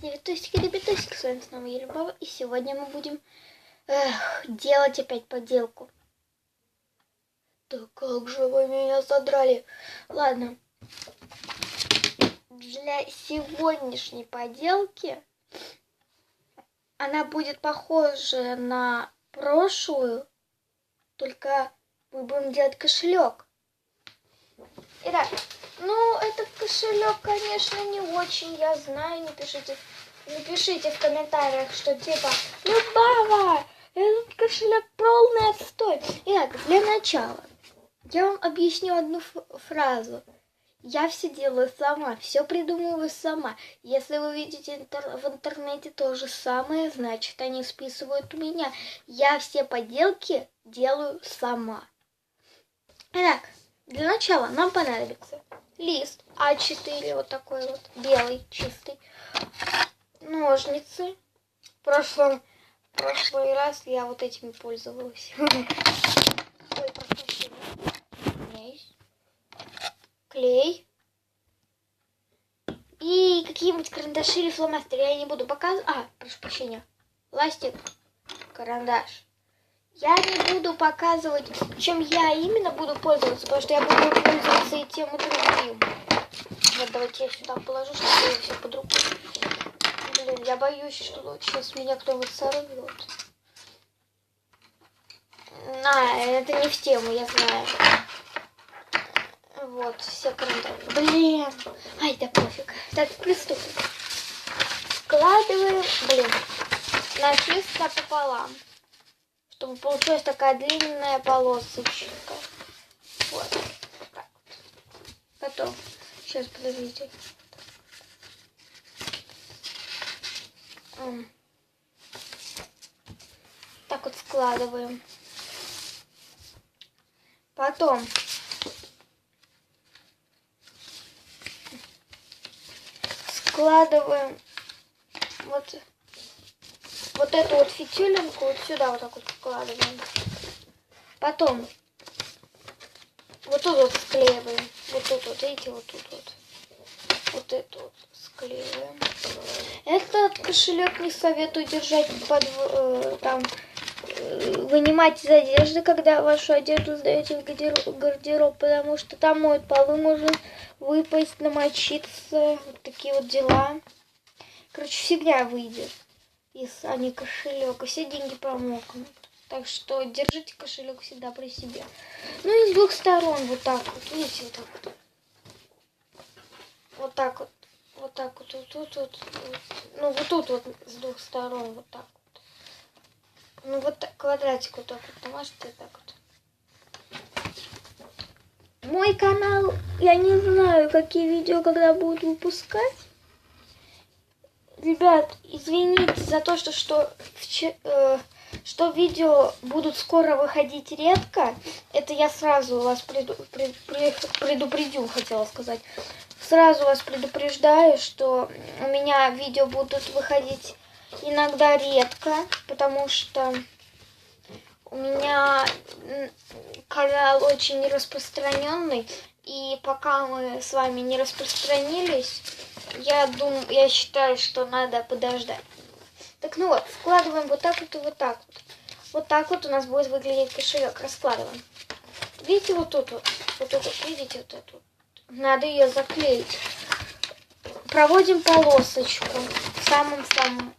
Девятусики, ребятусики, с вами снова Елебава, и сегодня мы будем делать опять поделку. Да как же вы меня задрали. Ладно, для сегодняшней поделки она будет похожа на прошлую, только мы будем делать кошелек. Итак, ну, этот кошелек, конечно, не очень, я знаю, напишите в комментариях, что типа, Любава, этот кошелек полный отстой. Итак, для начала я вам объясню одну фразу. Я все делаю сама, все придумываю сама. Если вы видите в интернете то же самое, значит, они списывают у меня. Я все поделки делаю сама. Итак, для начала нам понадобится лист А4, вот такой вот, белый, чистый, ножницы. В прошлый раз я вот этими пользовалась. Ой, прошу прощения. Клей. И какие-нибудь карандаши или фломастеры. Я не буду показывать. Прошу прощения. Ластик, карандаш. Я не буду показывать, чем я именно буду пользоваться, потому что я буду пользоваться и тем, и другим. Вот, давайте я сюда положу, чтобы я все под рукой. Блин, я боюсь, что сейчас меня кто-нибудь сорвет. Это не в тему, я знаю. Вот, все карандаши. Блин. Да пофиг. Так, приступим. Складываем, наш лист пополам. Чтобы получилась такая длинная полосочка. Вот. Так. Потом. Сейчас, подождите. Так вот складываем. Потом. Складываем вот эту вот фитилинку вот сюда вот так вот складываем. Потом вот тут вот склеиваем. Вот тут вот, видите, вот тут вот. Вот это вот склеиваем. Этот кошелек не советую держать вынимать из одежды, когда вашу одежду сдаете в гардероб, потому что там моют полы, может выпасть, намочиться, вот такие вот дела. Короче, фигня выйдет, если не кошелек, и все деньги промокнут. Так что держите кошелек всегда при себе. Ну и с двух сторон вот так вот, видите, вот так вот. Вот так вот, вот так вот, вот. Ну вот тут вот с двух сторон вот так вот. Ну вот так, квадратик вот так вот, намажьте так вот. Мой канал, я не знаю, какие видео когда будут выпускать. Ребят, извините за то, что видео будут скоро выходить редко. Это я сразу вас предупредю, хотела сказать. Сразу вас предупреждаю, что у меня видео будут выходить иногда редко, потому что у меня канал очень распространенный, и пока мы с вами не распространились, я считаю, что надо подождать. Так, ну вот, складываем вот так вот и вот так вот. Вот так вот у нас будет выглядеть кошелек. Раскладываем. Видите вот тут вот? Вот тут вот, видите вот эту вот? Надо ее заклеить. Проводим полосочку в самом-самом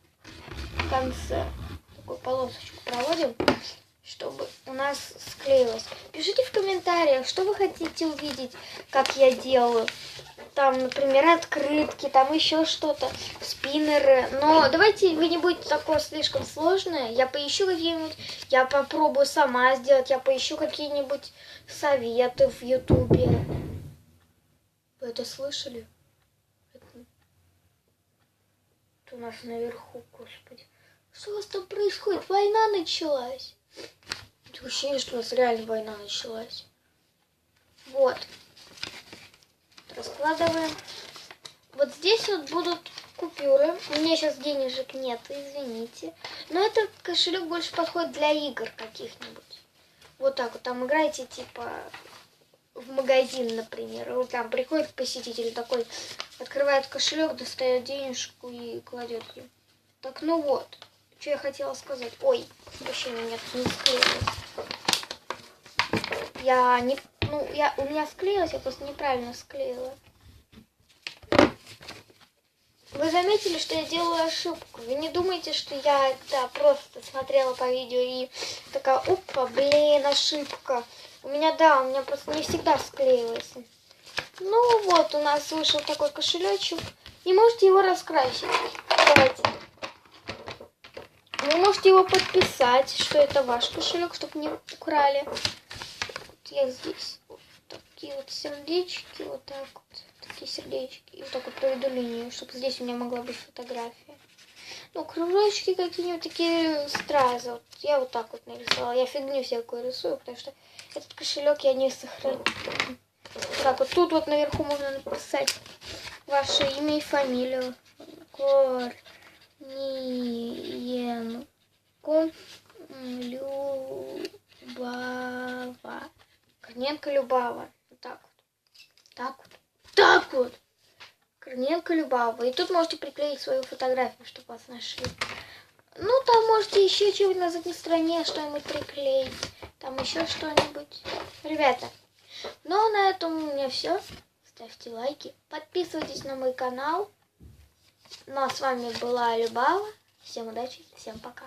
конце. Такую полосочку проводим, чтобы у нас склеилось. Пишите в комментариях, что вы хотите увидеть, как я делаю. Там, например, открытки, там еще что-то, спиннеры. Но давайте вы не будете такое слишком сложное. Я поищу какие-нибудь, я попробую сама сделать, я поищу какие-нибудь советы в ютубе. Вы это слышали? Это у нас наверху, господи. Что у вас там происходит? Война началась. Ощущение, что у нас реально война началась. Вот. Раскладываем. Вот здесь вот будут купюры. У меня сейчас денежек нет, извините. Но этот кошелек больше подходит для игр каких-нибудь. Вот так вот. Там играете типа в магазин, например. Вот там приходит посетитель такой, открывает кошелек, достает денежку и кладет ее. Так, ну вот, что я хотела сказать. Ой, вообще меня тут не склеилось. У меня склеилось, я просто неправильно склеила. Вы заметили, что я делаю ошибку? Вы не думаете, что я это просто смотрела по видео и такая, опа, блин, ошибка. У меня просто не всегда склеивается. Ну вот, у нас вышел такой кошелечек. И можете его раскрасить. Давайте. Вы можете его подписать, что это ваш кошелек, чтобы не украли. Вот я здесь вот такие вот сердечки, вот так вот. Такие сердечки. И вот так вот проведу линию, чтобы здесь у меня могла быть фотография. Ну, кружочки какие-нибудь такие стразы. Вот я вот так вот нарисовала. Я фигню всякую рисую, потому что этот кошелек я не сохраню. Так, вот тут вот наверху можно написать ваше имя и фамилию. Любава. Корниенко Любава. Вот так вот. Так вот. Так вот. Корниенко Любава. И тут можете приклеить свою фотографию, чтобы вас нашли. Ну, там можете еще что-нибудь на задней стороне, что-нибудь приклеить. Там еще что-нибудь. Ребята, ну, на этом у меня все. Ставьте лайки. Подписывайтесь на мой канал. Ну, а с вами была Любава. Всем удачи, всем пока.